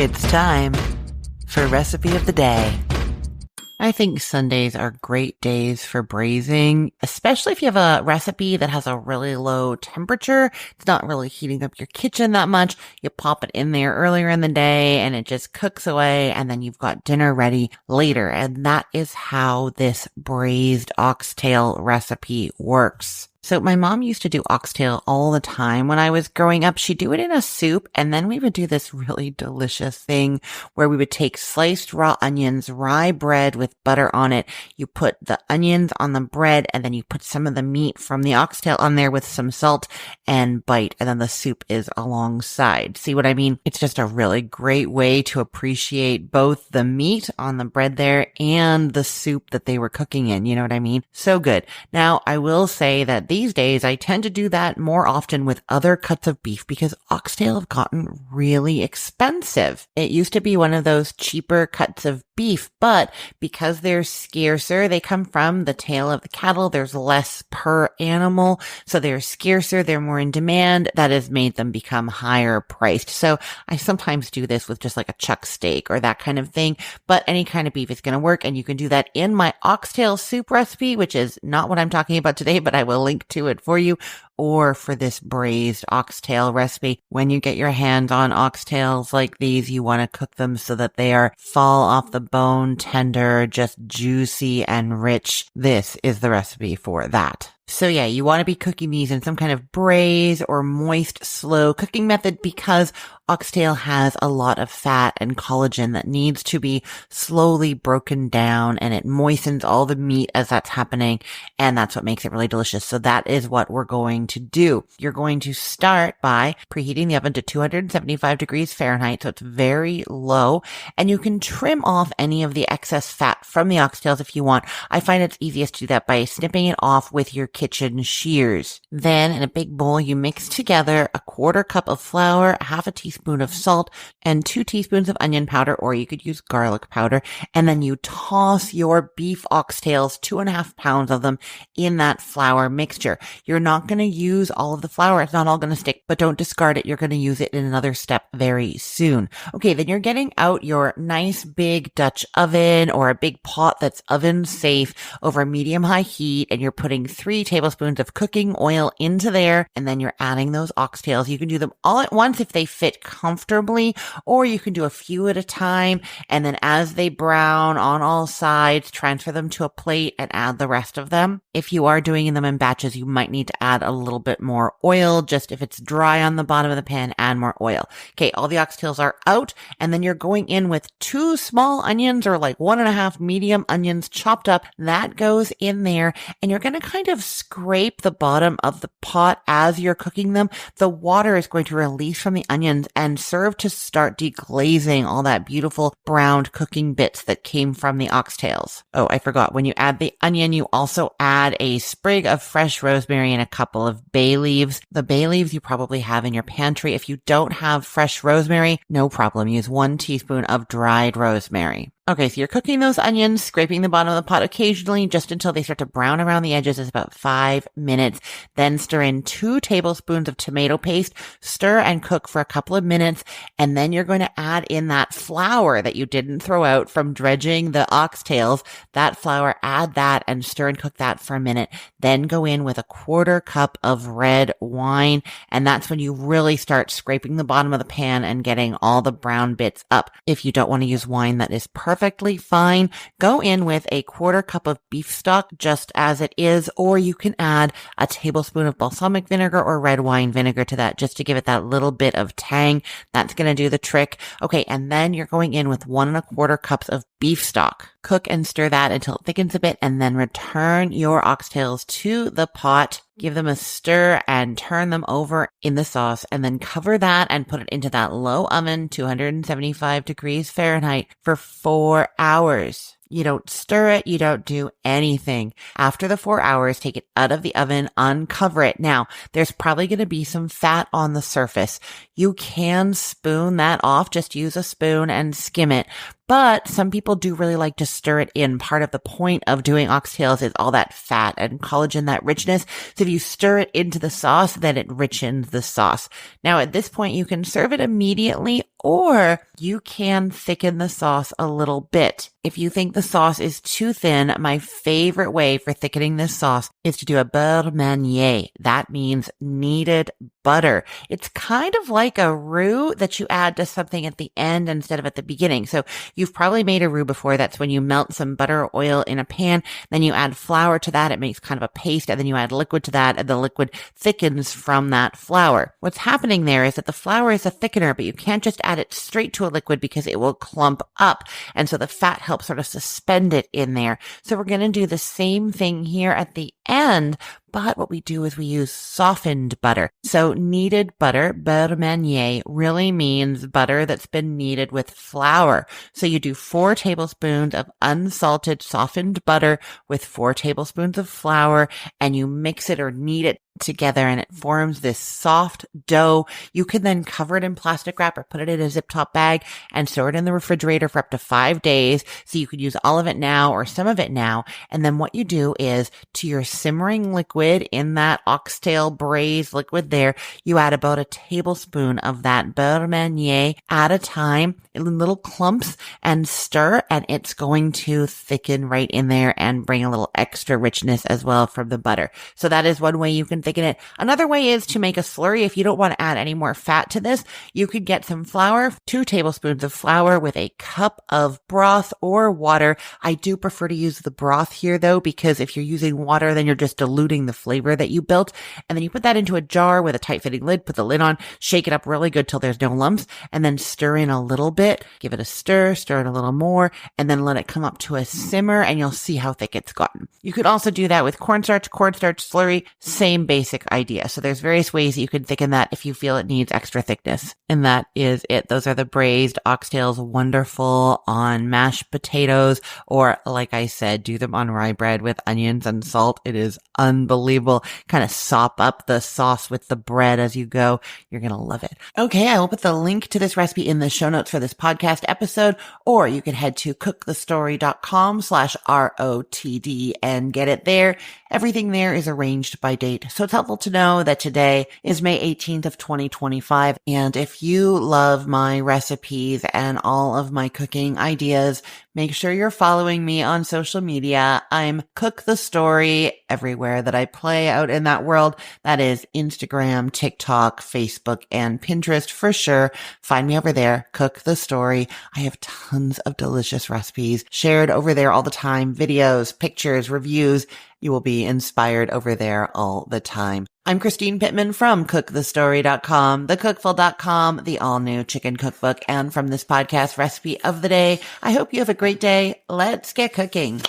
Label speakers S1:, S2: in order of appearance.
S1: It's time for Recipe of the Day. I think Sundays are great days for braising, especially if you have a recipe that has a really low temperature. It's not really heating up your kitchen that much. You pop it in there earlier in the day and it just cooks away, and then you've got dinner ready later. And that is how this braised oxtail recipe works. So my mom used to do oxtail all the time when I was growing up. She'd do it in a soup, and then we would do this really delicious thing where we would take sliced raw onions, rye bread with butter on it. You put the onions on the bread, and then you put some of the meat from the oxtail on there with some salt and bite, and then the soup is alongside. See what I mean? It's just a really great way to appreciate both the meat on the bread there and the soup that they were cooking in. You know what I mean? So good. Now, I will say that these days, I tend to do that more often with other cuts of beef because oxtail have gotten really expensive. It used to be one of those cheaper cuts of beef, but because they're scarcer, they come from the tail of the cattle. There's less per animal, so they're scarcer. They're more in demand. That has made them become higher priced. So I sometimes do this with just like a chuck steak or that kind of thing, but any kind of beef is going to work. And you can do that in my oxtail soup recipe, which is not what I'm talking about today, but I will link to it for you, or for this braised oxtail recipe. When you get your hands on oxtails like these, you want to cook them so that they are fall off the bone, tender, just juicy and rich. This is the recipe for that. So yeah, you want to be cooking these in some kind of braise or moist, slow cooking method because oxtail has a lot of fat and collagen that needs to be slowly broken down, and it moistens all the meat as that's happening, and that's what makes it really delicious. So that is what we're going to do. You're going to start by preheating the oven to 275 degrees Fahrenheit, so it's very low, and you can trim off any of the excess fat from the oxtails if you want. I find it's easiest to do that by snipping it off with your kitchen shears. Then in a big bowl, you mix together a quarter cup of flour, half a teaspoon of salt, and 2 teaspoons of onion powder, or you could use garlic powder. And then you toss your beef oxtails, 2.5 pounds of them, in that flour mixture. You're not going to use all of the flour. It's not all going to stick, but don't discard it. You're going to use it in another step very soon. Okay, then you're getting out your nice big Dutch oven or a big pot that's oven safe over medium-high heat, and you're putting 3 tablespoons of cooking oil into there, and then you're adding those oxtails. You can do them all at once if they fit comfortably, or you can do a few at a time, and then as they brown on all sides, transfer them to a plate and add the rest of them. If you are doing them in batches, you might need to add a little bit more oil. Just if it's dry on the bottom of the pan, add more oil. Okay, all the oxtails are out, and then you're going in with 2 small onions, or like 1.5 medium onions chopped up. That goes in there, and you're going to kind of scrape the bottom of the pot as you're cooking them. The water is going to release from the onions and serve to start deglazing all that beautiful browned cooking bits that came from the oxtails. Oh, I forgot. When you add the onion, you also add a sprig of fresh rosemary and a couple of bay leaves. The bay leaves you probably have in your pantry. If you don't have fresh rosemary, no problem. Use 1 teaspoon of dried rosemary. Okay, so you're cooking those onions, scraping the bottom of the pot occasionally just until they start to brown around the edges. It's about 5 minutes. Then stir in 2 tablespoons of tomato paste. Stir and cook for a couple of minutes. And then you're going to add in that flour that you didn't throw out from dredging the oxtails. That flour, add that and stir and cook that for a minute. Then go in with a 1/4 cup of red wine. And that's when you really start scraping the bottom of the pan and getting all the brown bits up. If you don't want to use wine, that is perfectly fine. Go in with a 1/4 cup of beef stock just as it is, or you can add a tablespoon of balsamic vinegar or red wine vinegar to that just to give it that little bit of tang. That's going to do the trick. Okay, and then you're going in with 1 1/4 cups of beef stock. Cook and stir that until it thickens a bit, and then return your oxtails to the pot. Give them a stir and turn them over in the sauce, and then cover that and put it into that low oven, 275 degrees Fahrenheit, for 4 hours. You don't stir it. You don't do anything. After the 4 hours, take it out of the oven, uncover it. Now, there's probably going to be some fat on the surface. You can spoon that off. Just use a spoon and skim it. But some people do really like to stir it in. Part of the point of doing oxtails is all that fat and collagen, that richness. So if you stir it into the sauce, then it richens the sauce. Now, at this point, you can serve it immediately, or you can thicken the sauce a little bit. If you think the sauce is too thin, my favorite way for thickening this sauce is to do a beurre manier. That means kneaded butter. It's kind of like a roux that you add to something at the end instead of at the beginning. So you've probably made a roux before. That's when you melt some butter or oil in a pan, then you add flour to that. It makes kind of a paste, and then you add liquid to that, and the liquid thickens from that flour. What's happening there is that the flour is a thickener, but you can't just add it straight to a liquid because it will clump up. And so the fat helps sort of suspend it in there. So we're going to do the same thing here at the end, but what we do is we use softened butter. So kneaded butter, beurre manier, really means butter that's been kneaded with flour. So you do 4 tablespoons of unsalted softened butter with 4 tablespoons of flour, and you mix it or knead it together, and it forms this soft dough. You can then cover it in plastic wrap or put it in a zip top bag and store it in the refrigerator for up to 5 days. So you could use all of it now or some of it now. And then what you do is to your simmering liquid in that oxtail braised liquid there, you add about a tablespoon of that beurre manier at a time in little clumps and stir, and it's going to thicken right in there and bring a little extra richness as well from the butter. So that is one way you can thicken it. Another way is to make a slurry. If you don't want to add any more fat to this, you could get some flour, 2 tablespoons of flour with a cup of broth or water. I do prefer to use the broth here though, because if you're using water, then you're just diluting the flavor that you built. And then you put that into a jar with a tight fitting lid, put the lid on, shake it up really good till there's no lumps, and then stir in a little bit, give it a stir it a little more, and then let it come up to a simmer, and you'll see how thick it's gotten. You could also do that with cornstarch slurry, same basic idea. So there's various ways that you can thicken that if you feel it needs extra thickness. And that is it. Those are the braised oxtails, wonderful on mashed potatoes, or like I said, do them on rye bread with onions and salt. It is unbelievable. Kind of sop up the sauce with the bread as you go. You're going to love it. Okay. I will put the link to this recipe in the show notes for this podcast episode, or you can head to cookthestory.com/ROTD and get it there. Everything there is arranged by date. So it's helpful to know that today is May 18th of 2025. And if you love my recipes and all of my cooking ideas, make sure you're following me on social media. I'm Cook the Story everywhere that I play out in that world. That is Instagram, TikTok, Facebook, and Pinterest for sure. Find me over there, Cook the Story. I have tons of delicious recipes shared over there all the time, videos, pictures, reviews. You will be inspired over there all the time. I'm Christine Pittman from cookthestory.com, thecookful.com, the all-new chicken cookbook, and from this podcast recipe of the day. I hope you have a great day. Let's get cooking.